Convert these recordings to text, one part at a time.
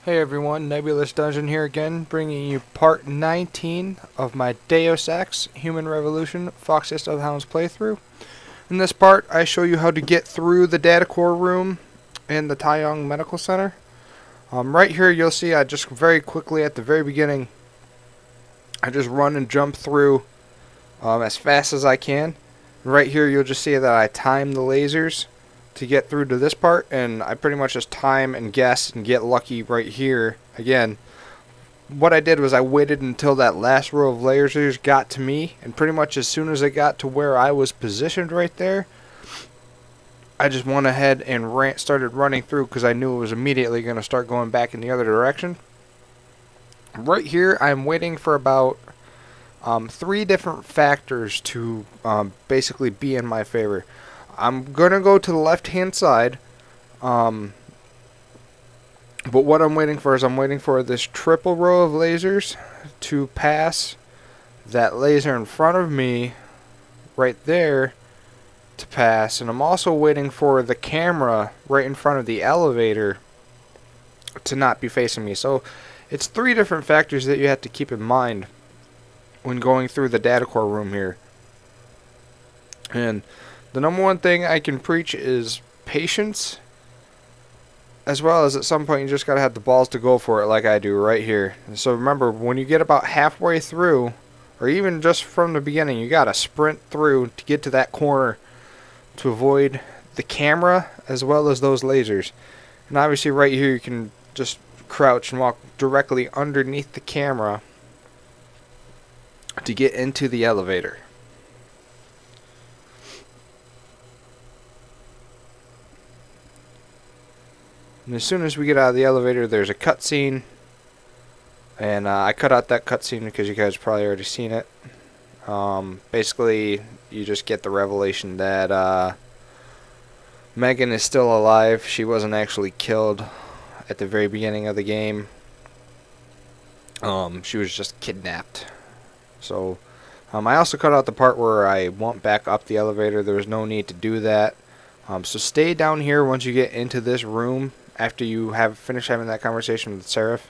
Hey everyone, Nebulous Dungeon here again, bringing you part 19 of my Deus Ex Human Revolution Foxiest of the Hounds playthrough. In this part, I show you how to get through the data core room in the Tai Yong Medical Center. Right here you'll see I just very quickly at the very beginning, I just run and jump through as fast as I can. Right here you'll just see that I time the lasers to get through to this part, and I pretty much just time and guess and get lucky right here. Again, what I did was I waited until that last row of lasers got to me, and pretty much as soon as it got to where I was positioned right there, I just went ahead and started running through because I knew it was immediately going to start going back in the other direction. Right here I'm waiting for about 3 different factors to basically be in my favor. I'm going to go to the left hand side, but what I'm waiting for is I'm waiting for this triple row of lasers to pass that laser in front of me right there to pass, and I'm also waiting for the camera right in front of the elevator to not be facing me. So it's 3 different factors that you have to keep in mind when going through the data core room here. And the number one thing I can preach is patience, as well as at some point you just gotta have the balls to go for it like I do right here. And so remember, when you get about halfway through, or even just from the beginning, you gotta sprint through to get to that corner to avoid the camera as well as those lasers. And obviously right here you can just crouch and walk directly underneath the camera to get into the elevator. And as soon as we get out of the elevator, there's a cutscene, and I cut out that cutscene because you guys probably already seen it. Basically, you just get the revelation that Megan is still alive. She wasn't actually killed at the very beginning of the game. She was just kidnapped. So, I also cut out the part where I went back up the elevator. There was no need to do that. So stay down here once you get into this room, after you have finished having that conversation with Sarif,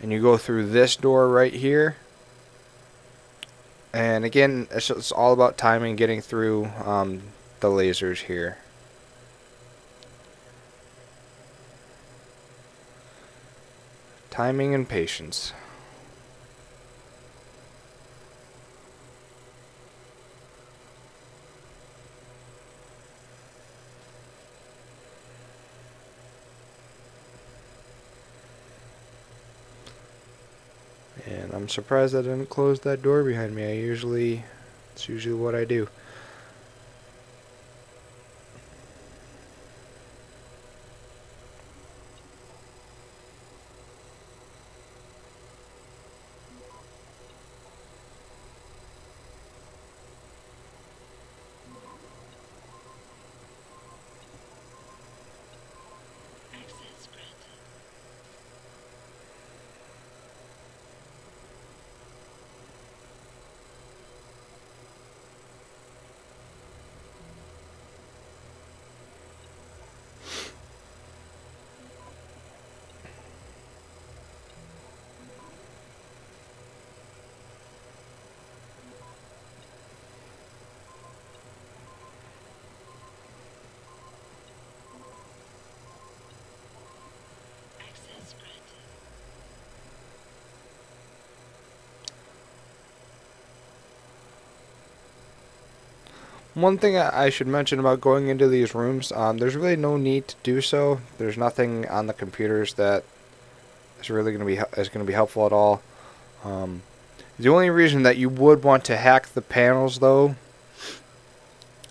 and you go through this door right here. And again, it's all about timing, getting through the lasers here. Timing and patience. And I'm surprised I didn't close that door behind me. It's usually what I do. One thing I should mention about going into these rooms, there's really no need to do so. There's nothing on the computers that is really going to be helpful at all. The only reason that you would want to hack the panels, though,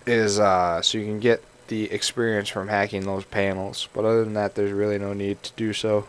is so you can get the experience from hacking those panels. But other than that, there's really no need to do so.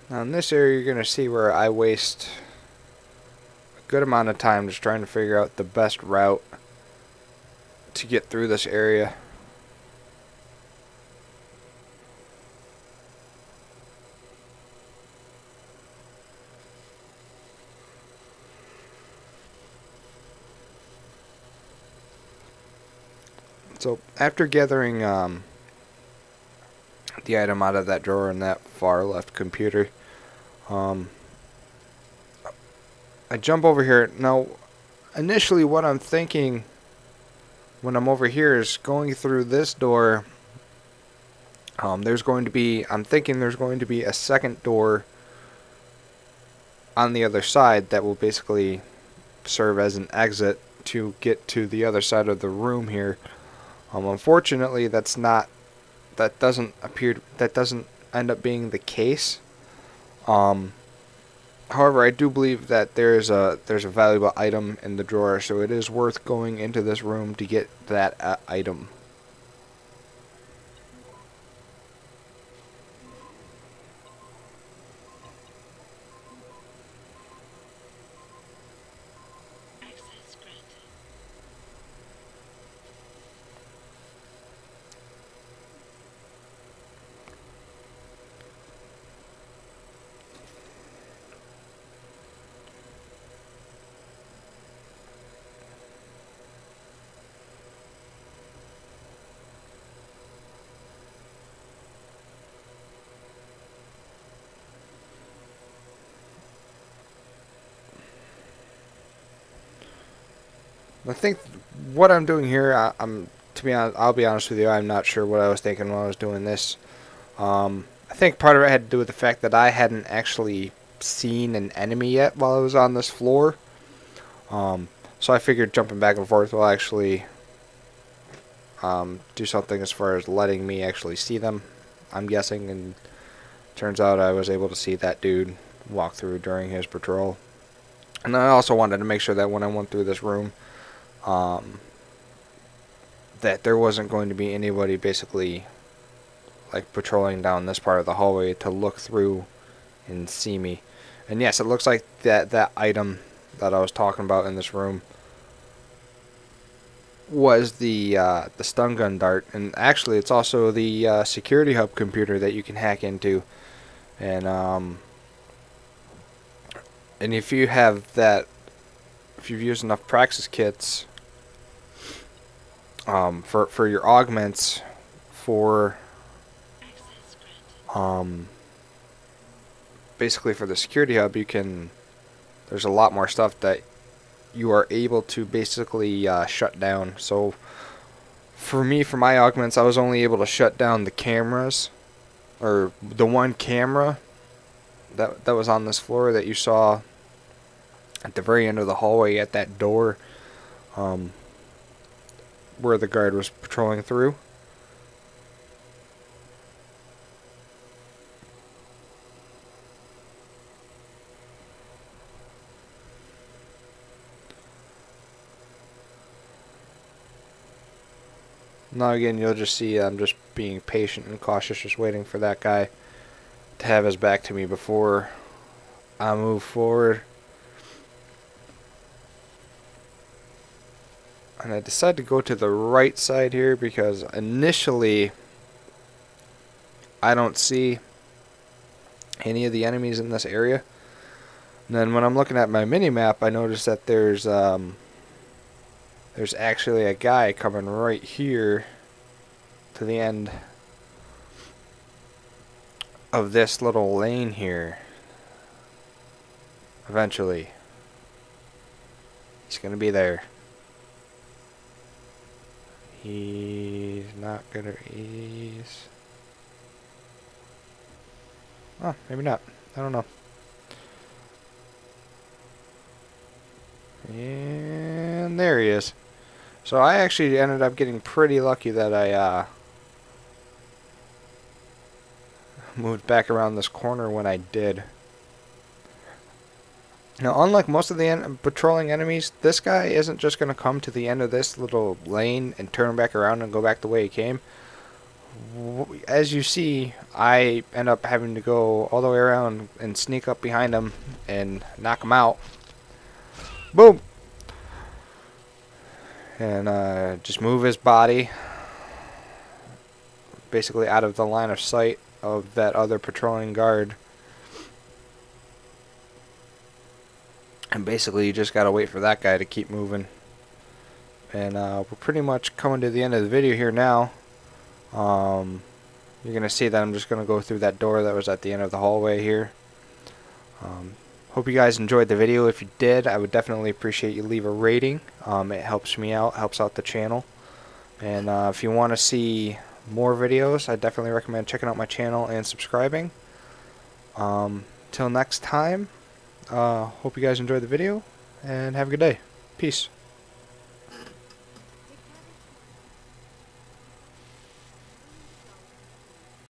Now in this area you're going to see where I waste a good amount of time just trying to figure out the best route to get through this area. So after gathering the item out of that drawer in that far left computer, I jump over here. Now initially what I'm thinking when I'm over here is going through this door. I'm thinking there's going to be a second door on the other side that will basically serve as an exit to get to the other side of the room here. Unfortunately, that doesn't end up being the case. However, I do believe that there's a valuable item in the drawer, so it is worth going into this room to get that item. I think what I'm doing here, to be honest, I'll be honest with you, I'm not sure what I was thinking when I was doing this. I think part of it had to do with the fact that I hadn't actually seen an enemy yet while I was on this floor. So I figured jumping back and forth will actually do something as far as letting me actually see them, I'm guessing, and turns out I was able to see that dude walk through during his patrol. And I also wanted to make sure that when I went through this room, that there wasn't going to be anybody basically like patrolling down this part of the hallway to look through and see me. And yes, it looks like that item that I was talking about in this room was the stun gun dart, and actually it's also the security hub computer that you can hack into. And if you have that, if you've used enough praxis kits for your augments for basically for the security hub, there's a lot more stuff that you are able to basically shut down. So for me, for my augments, I was only able to shut down the cameras, or the one camera that was on this floor that you saw at the very end of the hallway at that door, where the guard was patrolling through. Now again, you'll just see I'm just being patient and cautious, just waiting for that guy to have his back to me before I move forward. And I decided to go to the right side here because initially I don't see any of the enemies in this area. And then when I'm looking at my mini-map, I notice that there's actually a guy coming right here to the end of this little lane here. Eventually, he's gonna be there. He's not gonna. Oh, maybe not. I don't know. And there he is. So I actually ended up getting pretty lucky that I moved back around this corner when I did. Now, unlike most of the patrolling enemies, this guy isn't just going to come to the end of this little lane and turn back around and go back the way he came. as you see, I end up having to go all the way around and sneak up behind him and knock him out. Boom! And just move his body basically out of the line of sight of that other patrolling guard. And basically you just gotta wait for that guy to keep moving. And we're pretty much coming to the end of the video here now. You're gonna see that I'm just gonna go through that door that was at the end of the hallway here. Hope you guys enjoyed the video. If you did, I would definitely appreciate you leave a rating. It helps me out, helps out the channel. And if you want to see more videos, I definitely recommend checking out my channel and subscribing. Till next time, hope you guys enjoyed the video and have a good day. Peace.